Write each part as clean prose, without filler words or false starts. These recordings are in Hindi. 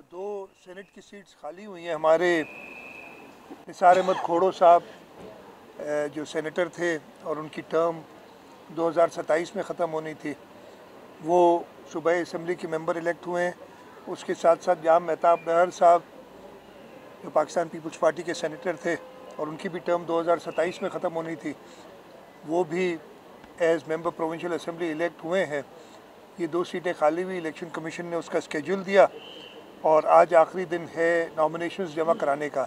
दो सेनेट की सीट्स खाली हुई हैं। हमारे निसार अहमद खोड़ो साहब जो सेनेटर थे और उनकी टर्म 2027 में ख़त्म होनी थी, वो सूबाई असम्बली के मेंबर इलेक्ट हुए हैं। उसके साथ साथ जाम मेहताब बहर साहब जो पाकिस्तान पीपल्स पार्टी के सेनेटर थे और उनकी भी टर्म 2027 में ख़त्म होनी थी, वो भी as member provincial assembly elect हुए हैं। ये दो सीटें खाली हुई, इलेक्शन कमीशन ने उसका स्केड्यूल दिया और आज आखिरी दिन है नॉमिनेशंस जमा कराने का।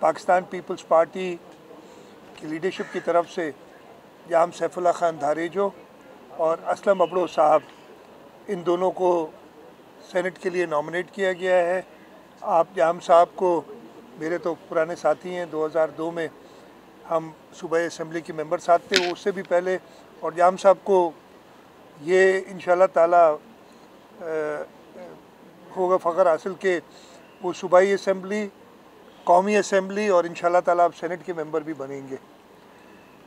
पाकिस्तान पीपल्स पार्टी की लीडरशिप की तरफ से जाम सैफुल्लाह खान धारेजो और असलम अबड़ो साहब, इन दोनों को सेनेट के लिए नॉमिनेट किया गया है। आप जाम साहब को मेरे तो पुराने साथी हैं, 2002 में हम सूबाई असम्बली के मेंबर साथ थे, वो उससे भी पहले। और जाम साहब को ये इंशाल्लाह ताला होगा फ़ख्र हासिल के वो सूबाई असम्बली, कौमी असम्बली और इंशाल्लाह ताला अब सेनेट के मेंबर भी बनेंगे।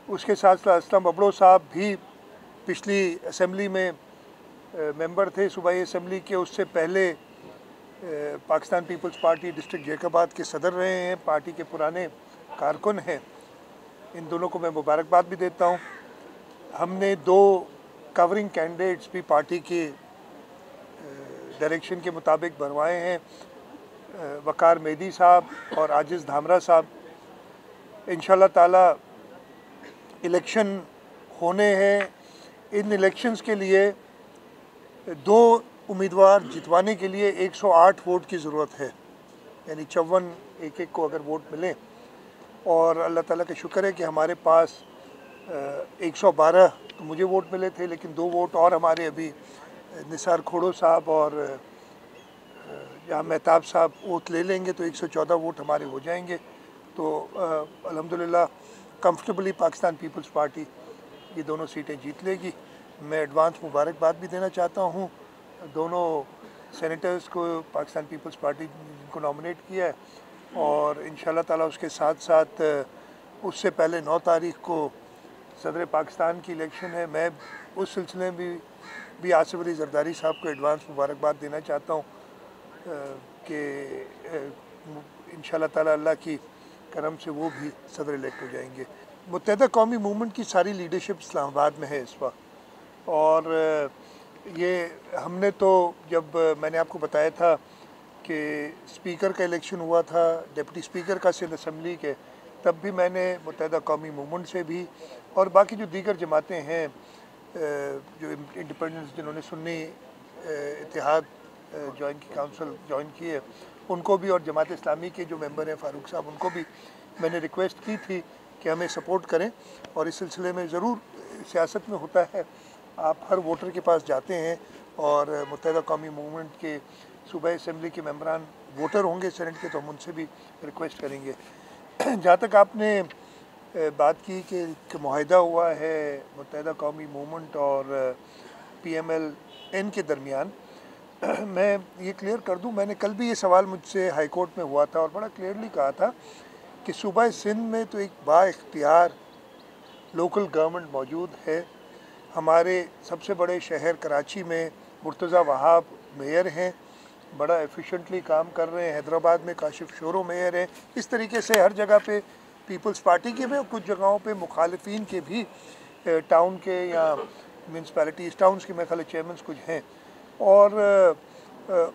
उसके साथ साथ असलम अबड़ो साहब भी पिछली असम्बली में मेंबर थे सूबाई असम्बली के। उससे पहले पाकिस्तान पीपल्स पार्टी डिस्ट्रिक्ट जैकबाद के सदर रहे हैं, पार्टी के पुराने कारकुन हैं। इन दोनों को मैं मुबारकबाद भी देता हूँ। हमने दो कवरिंग कैंडिडेट्स भी पार्टी के डायरेक्शन के मुताबिक बनवाए हैं, वकार मेहदी साहब और आजिज़ धामरा साहब। इंशाल्लाह ताला इलेक्शन होने हैं। इन इलेक्शंस के लिए दो उम्मीदवार जितवाने के लिए 108 वोट की ज़रूरत है, यानी 54 एक एक को अगर वोट मिले। और अल्लाह ताला का शुक्र है कि हमारे पास 112 तो मुझे वोट मिले थे, लेकिन 2 वोट और हमारे अभी निसार खोड़ो साहब और जाम मेहताब साहब वोट ले लेंगे तो 114 वोट हमारे हो जाएंगे। तो अल्हम्दुलिल्लाह कंफर्टेबली पाकिस्तान पीपल्स पार्टी ये दोनों सीटें जीत लेगी। मैं एडवांस मुबारकबाद भी देना चाहता हूँ दोनों सेनेटर्स को, पाकिस्तान पीपल्स पार्टी जिनको नॉमिनेट किया है। और इंशाल्लाह ताला उसके साथ साथ उससे पहले 9 तारीख़ को सदर पाकिस्तान की इलेक्शन है। मैं उस सिलसिले में भी आसिफ अली जरदारी साहब को एडवांस मुबारकबाद देना चाहता हूँ कि इंशाल्लाह ताला अल्लाह की करम से वो भी सदर इलेक्ट हो जाएंगे। मुत्तहिदा कौमी मूवमेंट की सारी लीडरशिप इस्लामाबाद में है इस वक्त। और ये हमने तो जब मैंने आपको बताया था कि स्पीकर का इलेक्शन हुआ था, डिप्टी स्पीकर का सिंध असम्बली के, तब भी मैंने मुत्तहिदा कौमी मूवमेंट से भी और बाकी जो दीगर जमातें हैं जो इंडिपेंडेंस जिन्होंने सुन्नी इत्तेहाद जॉइन की काउंसिल जॉइन की है, उनको भी, और जमात इस्लामी के जो मेंबर हैं फ़ारूक साहब, उनको भी मैंने रिक्वेस्ट की थी कि हमें सपोर्ट करें। और इस सिलसिले में ज़रूर सियासत में होता है, आप हर वोटर के पास जाते हैं और मुत्तहिदा कौमी मूवमेंट के सूबाई असम्बली के मेंबरान वोटर होंगे सेनेट के, तो हम उनसे भी रिक्वेस्ट करेंगे। जहाँ तक आपने बात की कि मुआहिदा हुआ है मुत्तहिदा कौमी मूवमेंट और PMLN के दरमियान, मैं ये क्लियर कर दूं, मैंने कल भी ये सवाल मुझसे हाई कोर्ट में हुआ था और बड़ा क्लियरली कहा था कि सूबा सिंध में तो एक बाइख्तियार लोकल गवर्नमेंट मौजूद है। हमारे सबसे बड़े शहर कराची में मुर्तज़ा वहाब मेयर हैं, बड़ा एफिशिएंटली काम कर रहे हैं। हैदराबाद में काशिफ शोरो मेयर हैं। इस तरीके से हर जगह पे पीपल्स पार्टी के भी और कुछ जगहों पे मुखालिफिन के भी टाउन के या म्यूनसिपैलिटीज़ टाउन्स के मेरे ख्याल चेयरमैन कुछ हैं। और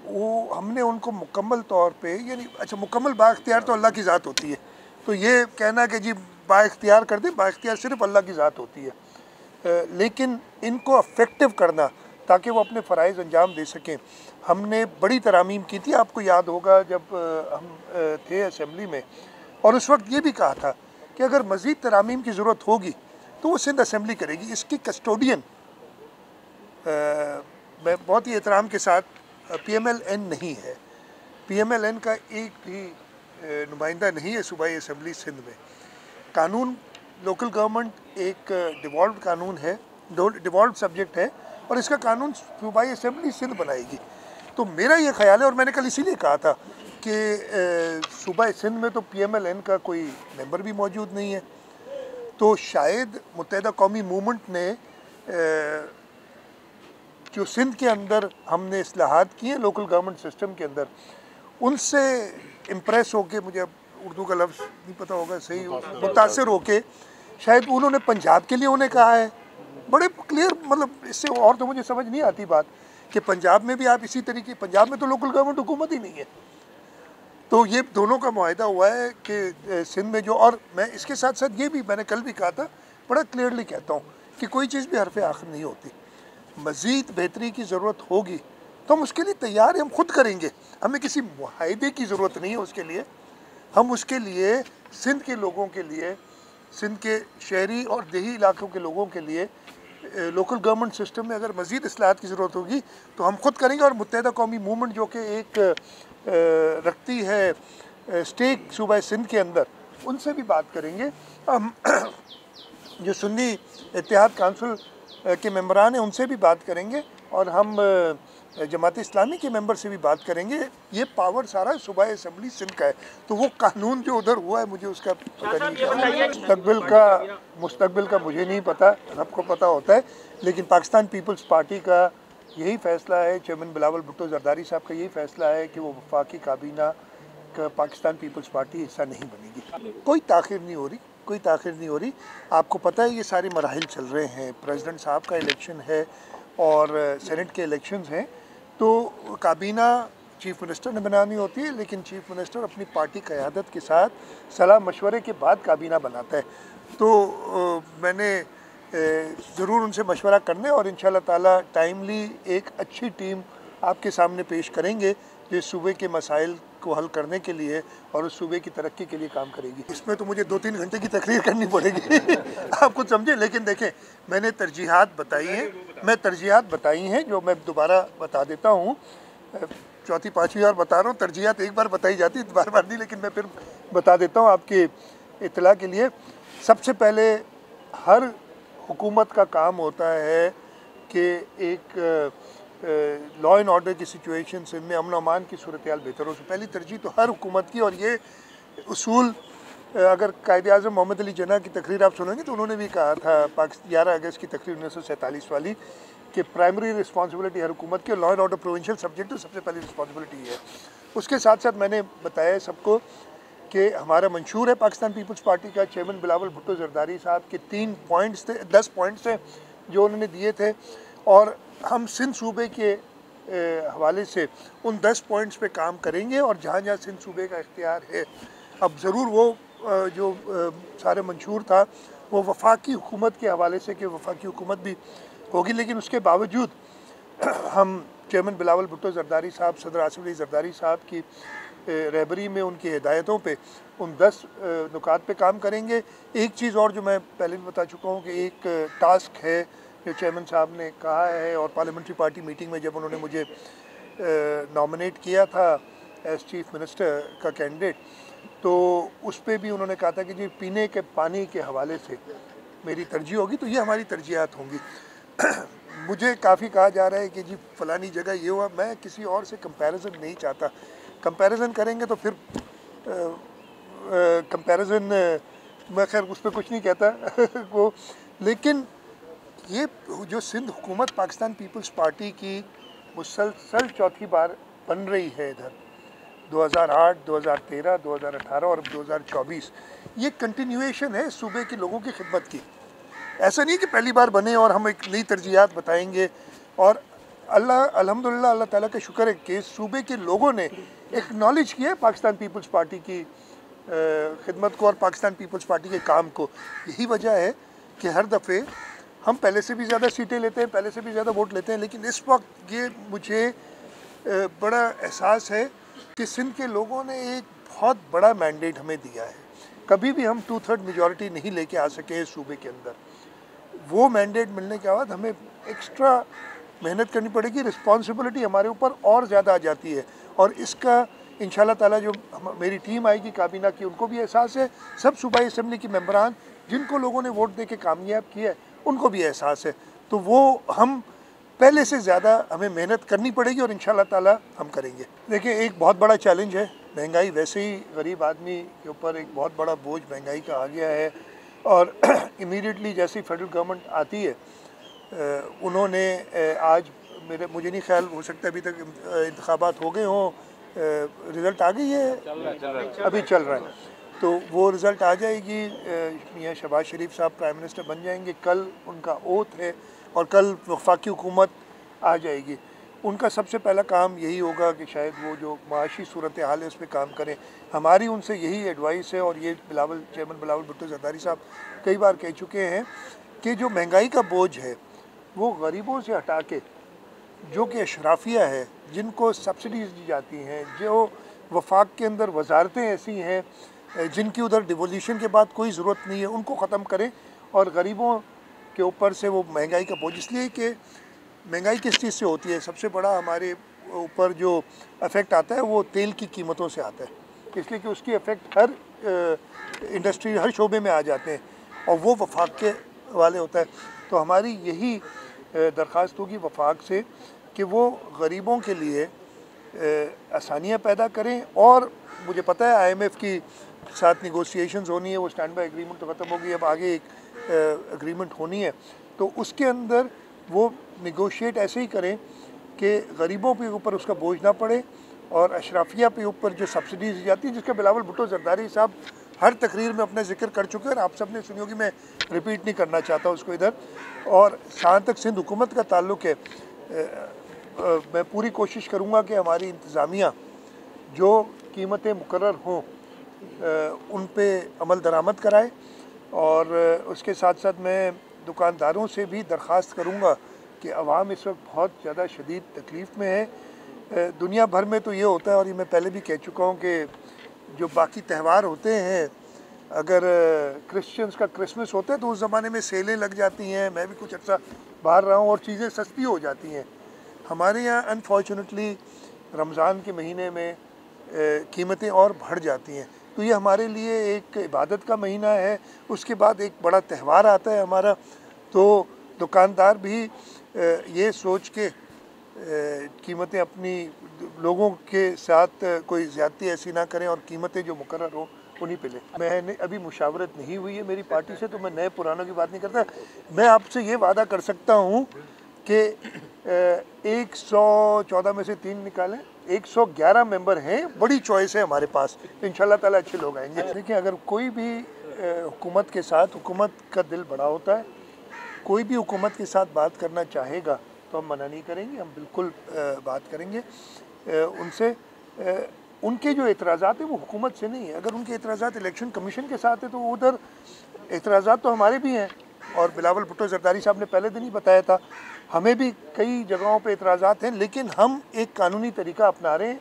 वो हमने उनको मुकम्मल तौर पे, यानी अच्छा मुकम्मल बाइख्तियार तो अल्लाह की ज़ात होती है, तो ये कहना कि जी बाइख्तियार कर दें, बाइख्तियार सिर्फ अल्लाह की ज़ात होती है। लेकिन इनको अफेक्टिव करना ताकि वो अपने फ़राइज़ अंजाम दे सकें, हमने बड़ी तरामीम की थी। आपको याद होगा जब हम थे असम्बली में, और उस वक्त ये भी कहा था कि अगर मज़ीद तरामीम की ज़रूरत होगी तो वो सिंध असम्बली करेगी। इसकी कस्टोडियन मैं बहुत ही एहतराम के साथ PMLN नहीं है। PMLN का एक भी नुमाइंदा नहीं है सूबाई असम्बली सिंध में। कानून लोकल गवर्नमेंट एक डिवॉल्व कानून है, डिवॉल्व सब्जेक्ट है, और इसका कानून सूबाई असम्बली सिंध बनाएगी। तो मेरा ये ख्याल है, और मैंने कल इसीलिए कहा था कि सूबाई सिंध में तो PMLN का कोई मेंबर भी मौजूद नहीं है, तो शायद मुत्तहिदा कौमी मूवमेंट ने जो सिंध के अंदर हमने इस्लाहात किए लोकल गवर्नमेंट सिस्टम के अंदर, उनसे इम्प्रेस होके, मुझे अब उर्दू का लफ्ज़ नहीं पता होगा सही, मुतासिर होके शायद उन्होंने पंजाब के लिए उन्हें कहा है। बड़े क्लियर, मतलब इससे और तो मुझे समझ नहीं आती बात कि पंजाब में भी आप इसी तरीके, पंजाब में तो लोकल गवर्नमेंट हुकूमत ही नहीं है। तो ये दोनों का मुआहिदा हुआ है कि सिंध में जो, और मैं इसके साथ साथ ये भी मैंने कल भी कहा था, बड़ा क्लियरली कहता हूँ कि कोई चीज़ भी हरफ आखिर नहीं होती। मज़ीद बेहतरी की ज़रूरत होगी तो हम उसके लिए तैयार हैं, हम खुद करेंगे, हमें किसी मुआहिदे की ज़रूरत नहीं है उसके लिए। हम उसके लिए सिंध के लोगों के लिए, सिंध के शहरी और देही इलाकों के लोगों के लिए लोकल गवर्नमेंट सिस्टम में अगर मज़ीद इस्लाहात की ज़रूरत होगी तो हम खुद करेंगे। और मुत्तहिदा कौमी मूवमेंट जो कि एक रखती है स्टेक सूबा सिंध के अंदर, उनसे भी बात करेंगे। हम जो सुन्नी इत्तेहाद काउंसिल के मेंबरान हैं उनसे भी बात करेंगे, और हम जमात इस्लामी के मेंबर से भी बात करेंगे। ये पावर सारा सूबा असम्बली सिंध का है, तो वो कानून जो उधर हुआ है मुझे उसका पता नहीं, मुस्तकबिल का मुझे नहीं पता, आपको पता होता है। लेकिन पाकिस्तान पीपल्स पार्टी का यही फ़ैसला है, चेयरमैन बिलावल भुट्टो जरदारी साहब का यही फ़ैसला है कि वो वफाकी काबीना का पाकिस्तान पीपल्स पार्टी हिस्सा नहीं बनेगी। कोई ताख़िर नहीं हो रही, कोई ताख़िर नहीं हो रही। आपको पता है ये सारे मराहिल चल रहे हैं, प्रेसिडेंट साहब का इलेक्शन है और सेनेट के इलेक्शंस हैं, तो काबीना चीफ मिनिस्टर ने बनानी होती है, लेकिन चीफ मिनिस्टर अपनी पार्टी क़यादत के साथ सलाह मशवरे के बाद काबीना बनाता है। तो मैंने ज़रूर उनसे मशवरा करने और इंशाल्लाह ताला टाइमली एक अच्छी टीम आपके सामने पेश करेंगे जो इस सूबे के मसाइल को हल करने के लिए और उस सूबे की तरक्की के लिए काम करेगी। इसमें तो मुझे 2-3 घंटे की तकरीर करनी पड़ेगी आप कुछ समझे। लेकिन देखें, मैंने तरजीहात बताई हैं, जो मैं दोबारा बता देता हूँ, चौथी पाँचवीं बार बता रहा हूँ। तरजीहात एक बार बताई जाती है, बार बार नहीं, लेकिन मैं फिर बता देता हूँ आपके इत्तला के लिए। सबसे पहले हर हुकूमत का काम होता है कि एक लॉ एंड ऑर्डर की सिचुएशन से में अमन अमान की सूरत हाल बेहतर हो। पहली तरजीह तो हर हुकूमत की, और ये उसूल अगर कायद-ए-आज़म मोहम्मद अली जिन्ना की तकरीर आप सुनेंगे तो उन्होंने भी कहा था 11 अगस्त की तकरीर 1947 वाली, कि प्राइमरी रिस्पॉन्सिबिलिटी हर हुकूमत की, law and order provincial subject तो सबसे पहली रिस्पॉन्सिबिलिटी है। उसके साथ साथ मैंने बताया सबको कि हमारा मंशूर है पाकिस्तान पीपल्स पार्टी का, चेयरमैन बिलावल भुट्टो जरदारी साहब के 3 पॉइंट्स थे, 10 पॉइंट्स थे जो उन्होंने दिए थे, और हम सिंध सूबे के हवाले से उन 10 पॉइंट्स पे काम करेंगे। और जहाँ जहाँ सिंध सूबे का इख्तियार है, अब ज़रूर वो जो सारे मंशूर था वो वफाकी हुकूमत के हवाले से कि वफाकी हुकूमत भी होगी, लेकिन उसके बावजूद हम चेयरमैन बिलावल भुट्टो जरदारी साहब, सदर आसिफ अली जरदारी साहब की रहबरी में उनकी हिदायतों पे उन 10 नुकात पे काम करेंगे। एक चीज़ और जो मैं पहले भी बता चुका हूँ कि एक टास्क है जो चेयरमैन साहब ने कहा है, और पार्लियामेंट्री पार्टी मीटिंग में जब उन्होंने मुझे नॉमिनेट किया था एज चीफ मिनिस्टर का कैंडिडेट, तो उस पर भी उन्होंने कहा था कि जी पीने के पानी के हवाले से मेरी तरजीह होगी, तो ये हमारी तरजीहात होंगी। मुझे काफ़ी कहा जा रहा है कि जी फ़लानी जगह ये हुआ, मैं किसी और से कंपैरिजन नहीं चाहता। कंपैरिजन करेंगे तो फिर कंपैरिजन मैं खैर उस पर कुछ नहीं कहता वो, लेकिन ये जो सिंध हुकूमत पाकिस्तान पीपल्स पार्टी की मुसलसल चौथी बार बन रही है इधर, 2008, 2013, 2018 और 2024, ये कंटिन्यूएशन है सूबे के लोगों की खिदमत की। ऐसा नहीं कि पहली बार बने और हम एक नई तरजीहात बताएंगे। और अल्हम्दुलिल्लाह अल्लाह ताला का शुक्र है कि सूबे के लोगों ने एक्नॉलेज किया है पाकिस्तान पीपल्स पार्टी की खिदमत को और पाकिस्तान पीपल्स पार्टी के काम को। यही वजह है कि हर दफ़े हम पहले से भी ज़्यादा सीटें लेते हैं, पहले से भी ज़्यादा वोट लेते हैं, लेकिन इस वक्त ये मुझे बड़ा एहसास है कि सिंध के लोगों ने एक बहुत बड़ा मैंडेट हमें दिया है। कभी भी हम 2/3 मेजॉरिटी नहीं लेके आ सके इस सूबे के अंदर। वो मैंडेट मिलने के बाद हमें एक्स्ट्रा मेहनत करनी पड़ेगी, रिस्पॉन्सिबिलिटी हमारे ऊपर और ज़्यादा आ जाती है, और इसका इंशाल्लाह ताला जो मेरी टीम आएगी काबीना की, उनको भी एहसास है, सब सूबाई असम्बली के मेंबरान जिनको लोगों ने वोट दे के कामयाब किया है उनको भी एहसास है। तो वो हम पहले से ज़्यादा हमें मेहनत करनी पड़ेगी और इंशाल्लाह ताला हम करेंगे। देखिए, एक बहुत बड़ा चैलेंज है महंगाई, वैसे ही गरीब आदमी के ऊपर एक बहुत बड़ा बोझ महंगाई का आ गया है, और इमीडिएटली जैसे फेडरल गवर्नमेंट आती है उन्होंने आज मुझे नहीं ख्याल, हो सकता है अभी तक इंतखाबात हो गए हों, रिज़ल्ट आ गई है, अभी चल रहा है, तो वो रिज़ल्ट आ जाएगी। मियाँ शहबाज शरीफ साहब प्राइम मिनिस्टर बन जाएंगे, कल उनका ओथ है और कल वफाकी हुकूमत आ जाएगी। उनका सबसे पहला काम यही होगा कि शायद वो जो माशी सूरत हाल है उस पर काम करें। हमारी उनसे यही एडवाइस है, और ये चेयरमैन बिलावल भुट्टो ज़रदारी साहब कई बार कह चुके हैं कि जो महंगाई का बोझ है वो गरीबों से हटा के, जो कि अशराफिया है, जिनको सब्सिडीज़ दी जाती हैं, जो वफाक के अंदर वजारतें ऐसी हैं जिनकी उधर डिवोल्यूशन के बाद कोई ज़रूरत नहीं है, उनको ख़त्म करें और गरीबों के ऊपर से वो महंगाई का बोझ, इसलिए कि महंगाई किस चीज़ से होती है, सबसे बड़ा हमारे ऊपर जो इफ़ेक्ट आता है वो तेल की कीमतों से आता है, इसलिए कि उसकी इफ़ेक्ट हर इंडस्ट्री, हर शोबे में आ जाते हैं और वो वफाक के वाले होता है। तो हमारी यही दरख्वास्त होगी वफाक से कि वो गरीबों के लिए आसानियाँ पैदा करें, और मुझे पता है IMF की साथ निगोशिएशंस होनी है, वो स्टैंड बाई एग्रीमेंट तो ख़त्म हो गई, अब आगे एक एग्रीमेंट होनी है, तो उसके अंदर वो निगोशिएट ऐसे ही करें कि गरीबों के ऊपर उसका बोझ ना पड़े, और अशराफिया पे ऊपर जो सब्सिडीज़ दी जाती है, जिसका बिलावल भुट्टो ज़रदारी साहब हर तकरीर में अपना जिक्र कर चुके हैं और आप सब ने सुनी होगी, मैं रिपीट नहीं करना चाहता उसको इधर। और जहाँ तक सिंध हुकूमत का ताल्लुक़ है, मैं पूरी कोशिश करूँगा कि हमारी इंतज़ामिया जो कीमतें मुकर्रर हों उन पे अमल दरामद कराए, और उसके साथ साथ मैं दुकानदारों से भी दरख्वास्त करूँगा कि अवाम इस वक्त बहुत ज़्यादा शदीद तकलीफ़ में है। दुनिया भर में तो ये होता है, और ये मैं पहले भी कह चुका हूँ कि जो बाकी त्यौहार होते हैं, अगर क्रिश्चियंस का क्रिसमस होता है तो उस ज़माने में सेलें लग जाती हैं, मैं भी कुछ अर्सा बाहर रहा हूँ और चीज़ें सस्ती हो जाती हैं। हमारे यहाँ अनफॉर्चुनेटली रमज़ान के महीने में कीमतें और बढ़ जाती हैं, तो ये हमारे लिए एक इबादत का महीना है, उसके बाद एक बड़ा त्यौहार आता है हमारा, तो दुकानदार भी ये सोच के कीमतें अपनी लोगों के साथ कोई ज़्यादती ऐसी ना करें और कीमतें जो मुकर्रर हो उन्हीं पे लें। मैंने अभी मुशावरत नहीं हुई है मेरी पार्टी से, तो मैं नए पुरानों की बात नहीं करता। मैं आपसे ये वादा कर सकता हूँ कि 114 में से 3 निकालें, 111 मेंबर हैं, बड़ी चॉइस है हमारे पास, तो इंशाल्लाह ताला अच्छे लोग आएंगे। देखिए, अगर कोई भी हुकूमत के साथ, हुकूमत का दिल बड़ा होता है, कोई भी हुकूमत के साथ बात करना चाहेगा तो हम मना नहीं करेंगे, हम बिल्कुल बात करेंगे उनसे। उनके जो एतराज़ात हैं वो हुकूमत से नहीं है, अगर उनके एतराज़ात इलेक्शन कमीशन के साथ है तो उधर एतराज़ात तो हमारे भी हैं, और बिलावल भुट्टो ज़रदारी साहब ने पहले दिन ही बताया था, हमें भी कई जगहों पे एतराज़ात हैं, लेकिन हम एक कानूनी तरीका अपना रहे हैं।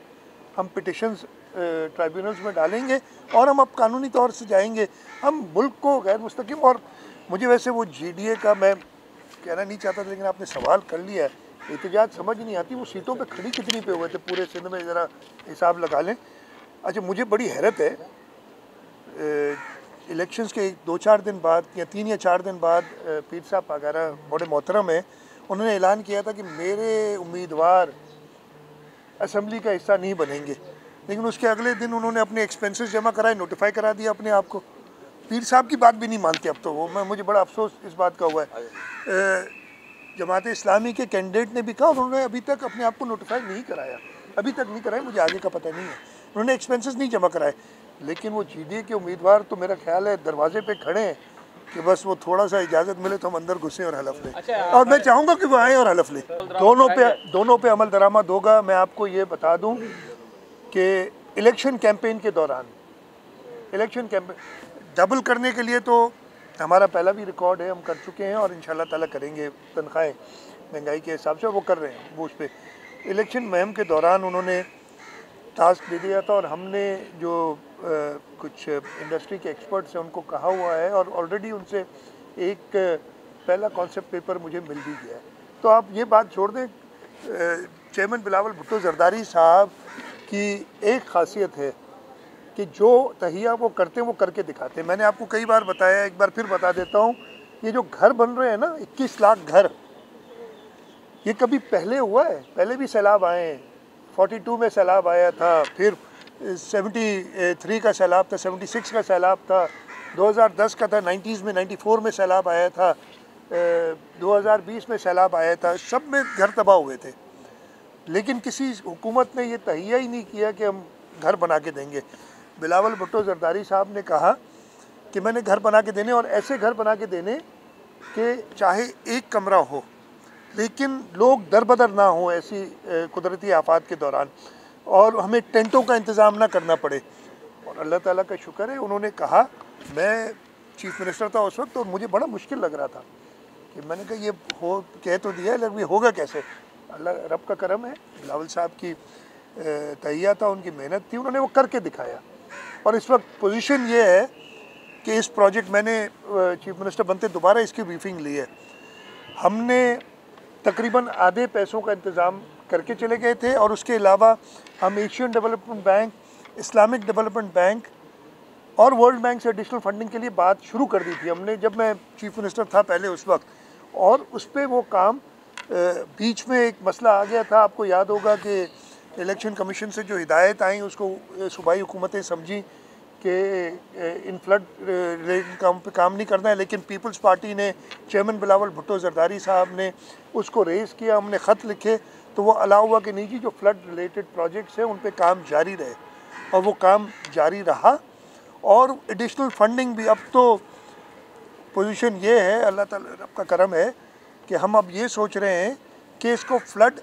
हम पिटिशन्स ट्राइब्यूनल्स में डालेंगे और हम अब कानूनी तौर से जाएंगे, हम मुल्क को गैर मुस्तकिम। और मुझे वैसे वो GDA का मैं कहना नहीं चाहता था, लेकिन आपने सवाल कर लिया है, एहतजाज समझ नहीं आती, वो सीटों पे खड़ी कितनी पे हुए थे पूरे सिंध में, ज़रा हिसाब लगा लें। अच्छा, मुझे बड़ी हैरत है, इलेक्शंस के 2-4 दिन बाद या 3 या 4 दिन बाद पीर साहब वगैरह बड़े मोहतरम है, उन्होंने ऐलान किया था कि मेरे उम्मीदवार असम्बली का हिस्सा नहीं बनेंगे, लेकिन उसके अगले दिन उन्होंने अपने एक्सपेंसेस जमा कराए, नोटिफाई करा दिया अपने आप को। पीर साहब की बात भी नहीं मानते अब तो वो, मुझे बड़ा अफसोस इस बात का हुआ है। जमात इस्लामी के कैंडिडेट ने भी कहा, उन्होंने अभी तक अपने आप को नोटिफाई नहीं कराया, अभी तक नहीं कराया, मुझे आगे का पता नहीं है, उन्होंने एक्सपेंसेस नहीं जमा कराए, लेकिन वो GDA के उम्मीदवार तो मेरा ख्याल है दरवाजे पे खड़े हैं कि बस वो थोड़ा सा इजाज़त मिले तो हम अंदर घुसें और हलफ लें। और मैं चाहूँगा कि वो आएँ और हलफ लें, दोनों पे अमल दरामद होगा। मैं आपको ये बता दूँ कि इलेक्शन कैंपेन के दौरान, इलेक्शन कैंपेन डबल करने के लिए तो हमारा पहला भी रिकॉर्ड है, हम कर चुके हैं और इंशाल्लाह ताला करेंगे, तनख्वाहें महंगाई के हिसाब से वो कर रहे हैं, वो उस पर इलेक्शन मुहिम के दौरान उन्होंने टास्क दे दिया था, और हमने जो कुछ इंडस्ट्री के एक्सपर्ट्स हैं उनको कहा हुआ है, और ऑलरेडी उनसे एक पहला कॉन्सेप्ट पेपर मुझे मिल भी गया है। तो आप ये बात छोड़ दें, चेयरमैन बिलावल भुट्टो ज़रदारी साहब की एक खासियत है कि जो तहिया वो करते हैं वो करके दिखाते हैं। मैंने आपको कई बार बताया, एक बार फिर बता देता हूँ, ये जो घर बन रहे हैं ना, 21 लाख घर, ये कभी पहले हुआ है? पहले भी सैलाब आए हैं, 42 में सैलाब आया था, फिर 73 का सैलाब था, 76 का सैलाब था, 2010 का था, 90s में 94 में सैलाब आया था, 2020 में सैलाब आया था, सब में घर तबाह हुए थे, लेकिन किसी हुकूमत ने ये तहिया ही नहीं किया कि हम घर बना के देंगे। बिलावल भुट्टो जरदारी साहब ने कहा कि मैंने घर बना के देने, और ऐसे घर बना के देने कि चाहे एक कमरा हो लेकिन लोग दरबदर ना हो ऐसी कुदरती आफात के दौरान, और हमें टेंटों का इंतज़ाम ना करना पड़े। और अल्लाह ताला का शुक्र है, उन्होंने कहा, मैं चीफ मिनिस्टर था उस वक्त और मुझे बड़ा मुश्किल लग रहा था कि मैंने कहा ये हो, कह तो दिया है लेकिन ये होगा कैसे। अल्लाह रब का करम है, बिलावल साहब की तहिया था, उनकी मेहनत थी, उन्होंने वो करके दिखाया। और इस वक्त पोजीशन ये है कि इस प्रोजेक्ट, मैंने चीफ मिनिस्टर बनते दोबारा इसकी ब्रीफिंग ली है। हमने तकरीबन आधे पैसों का इंतज़ाम करके चले गए थे, और उसके अलावा हम Asian development bank, Islamic development bank और वर्ल्ड बैंक से एडिशनल फंडिंग के लिए बात शुरू कर दी थी हमने, जब मैं चीफ मिनिस्टर था पहले उस वक्त। और उस पर वो काम, बीच में एक मसला आ गया था, आपको याद होगा कि इलेक्शन कमीशन से जो हिदायत आई उसको सूबाई हुकूमतें समझी कि इन फ्लड रिलेटेड काम पे काम नहीं करना है, लेकिन पीपल्स पार्टी ने, चेयरमैन बिलावल भुट्टो जरदारी साहब ने उसको रेज़ किया, हमने ख़त लिखे, तो वो अलाउ हुआ कि नहीं जी, जो फ्लड रिलेटेड प्रोजेक्ट्स हैं उन पे काम जारी रहे, और वो काम जारी रहा। और एडिशनल फंडिंग भी, अब तो पोजीशन ये है, अल्लाह ताला रब का करम है कि हम अब ये सोच रहे हैं कि इसको फ्लड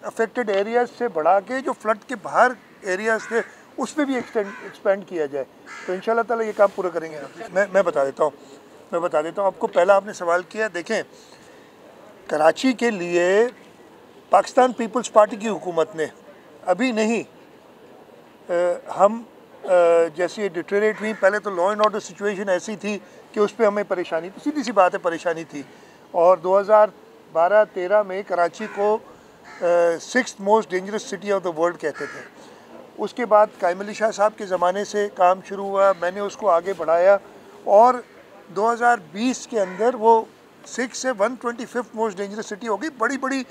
अफेक्टेड एरियाज़ से बढ़ा के जो फ्लड के बाहर एरियाज़ थे उस पर भी एक्सपेंड किया जाए, तो इंशाल्लाह ताला ये काम पूरा करेंगे। मैं बता देता हूँ आपको। पहला आपने सवाल किया, देखें, कराची के लिए पाकिस्तान पीपल्स पार्टी की हुकूमत ने अभी नहीं, हम जैसी डिटेरेट हुई, पहले तो लॉ एंड ऑर्डर सिचुएशन ऐसी थी कि उस पर हमें परेशानी, सीधी सी बात है, परेशानी थी। और 2012-13 में कराची को 6th most dangerous city of the world कहते थे। उसके बाद कायम अली शाह साहब के ज़माने से काम शुरू हुआ, मैंने उसको आगे बढ़ाया, और 2020 के अंदर वो 6 से 125th मोस्ट डेंजरस सिटी हो गई। बड़ी बड़ी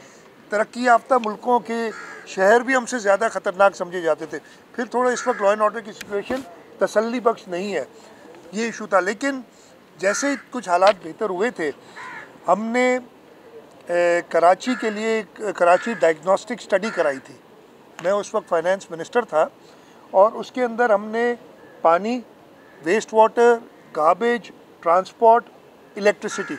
तरक्की याफ्ता मुल्कों के शहर भी हमसे ज़्यादा ख़तरनाक समझे जाते थे। फिर थोड़ा इस वक्त लॉ एंड ऑर्डर की सिचुएशन तसल्ली बख्श नहीं है, ये इशू था। लेकिन जैसे ही कुछ हालात बेहतर हुए थे, हमने कराची के लिए कराची डायग्नोस्टिक स्टडी कराई थी। मैं उस वक्त फाइनेंस मिनिस्टर था, और उसके अंदर हमने पानी, waste water, garbage, transport, electricity,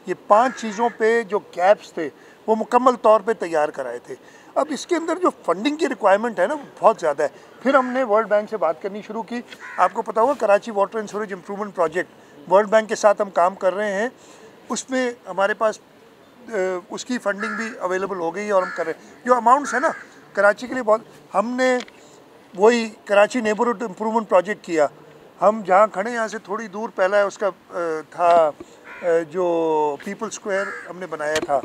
ये 5 चीज़ों पे जो गैप्स थे वो मुकम्मल तौर पे तैयार कराए थे। अब इसके अंदर जो फंडिंग की रिक्वायरमेंट है ना, वो बहुत ज़्यादा है। फिर हमने वर्ल्ड बैंक से बात करनी शुरू की। आपको पता होगा Karachi water and sewerage improvement project world bank के साथ हम काम कर रहे हैं, उसमें हमारे पास उसकी फंडिंग भी अवेलेबल हो गई है, और हम कर रहे हैं। जो अमाउंट्स है ना कराची के लिए बहुत, हमने वही कराची नेबरहुड इम्प्रूवमेंट प्रोजेक्ट किया। हम जहाँ खड़े यहाँ से थोड़ी दूर पहला उसका था जो पीपल स्क्वायर हमने बनाया था।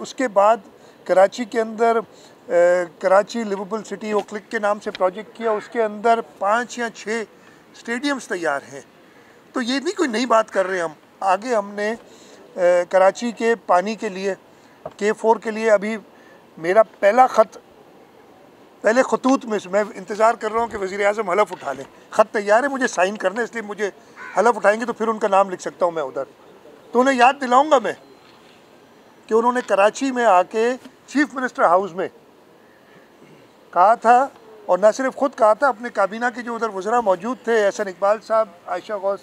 उसके बाद कराची के अंदर कराची लिवेबल सिटी ओक्लिक के नाम से प्रोजेक्ट किया, उसके अंदर 5 या 6 स्टेडियम्स तैयार हैं। तो ये नहीं कोई नई बात कर रहे हैं हम। आगे हमने कराची के पानी के लिए, K4 के लिए, अभी मेरा पहला ख़त पहले खतूत में, मैं इंतज़ार कर रहा हूँ कि वज़ीर आज़म हलफ उठा लें। ख़त तैयार है, मुझे साइन करना है, इसलिए मुझे हलफ उठाएंगे तो फिर उनका नाम लिख सकता हूँ मैं उधर। तो उन्हें याद दिलाऊँगा मैं कि उन्होंने कराची में आके चीफ मिनिस्टर हाउस में कहा था, और न सिर्फ ख़ुद कहा था, अपने काबीना के जो उधर वज़रा मौजूद थे, एहसन इकबाल साहब, आयशा गौस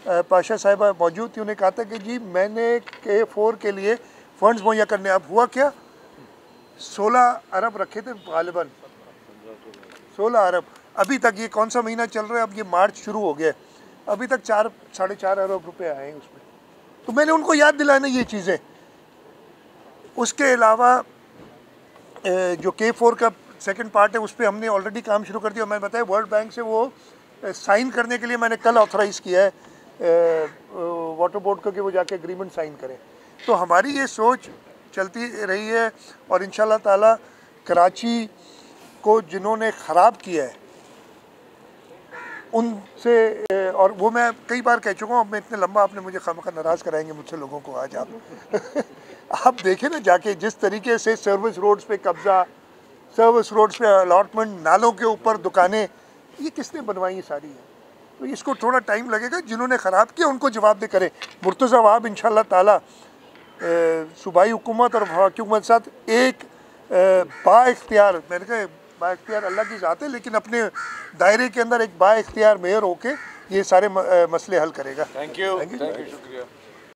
पाशा साहिबा मौजूद थी, उन्हें कहा था कि जी मैंने K4 के लिए फ़ंड्स मुहैया करने। अब हुआ क्या, 16 अरब रखे थे गालिबन, 16 अरब। अभी तक, ये कौन सा महीना चल रहा है, अब ये मार्च शुरू हो गया, अभी तक 4-4.5 अरब रुपए आए हैं उसमें। तो मैंने उनको याद दिलाना ये चीज़ें। उसके अलावा जो K4 का सेकंड पार्ट है, उस पर हमने ऑलरेडी काम शुरू कर दिया। मैंने बताया वर्ल्ड बैंक से वो साइन करने के लिए मैंने कल ऑथराइज़ किया है वाटर बोर्ड को कि वो जाके एग्रीमेंट साइन करें। तो हमारी ये सोच चलती रही है, और इंशाल्लाह ताला कराची को जिन्होंने ख़राब किया है उनसे, और वो मैं कई बार कह चुका हूँ, अब मैं इतने लंबा, आपने मुझे खामखा नाराज़ कराएंगे मुझसे लोगों को आज आप आप देखें ना जाके जिस तरीके से सर्विस रोड्स पे कब्ज़ा, सर्विस रोड्स पे अलॉटमेंट, नालों के ऊपर दुकानें, ये किसने बनवाई सारी है। तो इसको थोड़ा टाइम लगेगा, जिन्होंने ख़राब किया उनको जवाब दे करें। मुर्तज़ा वहाब इंशाअल्लाह ताला सूबाई हुकूमत और वफाकी हुकूमत के साथ एक बाइख्तियार, मैंने कहा बाइख्तियार अल्लाह की ज़ात है, लेकिन अपने दायरे के अंदर एक बाइख्तियार मेयर होके ये सारे मसले हल करेगा। थैंक यू, शुक्रिया।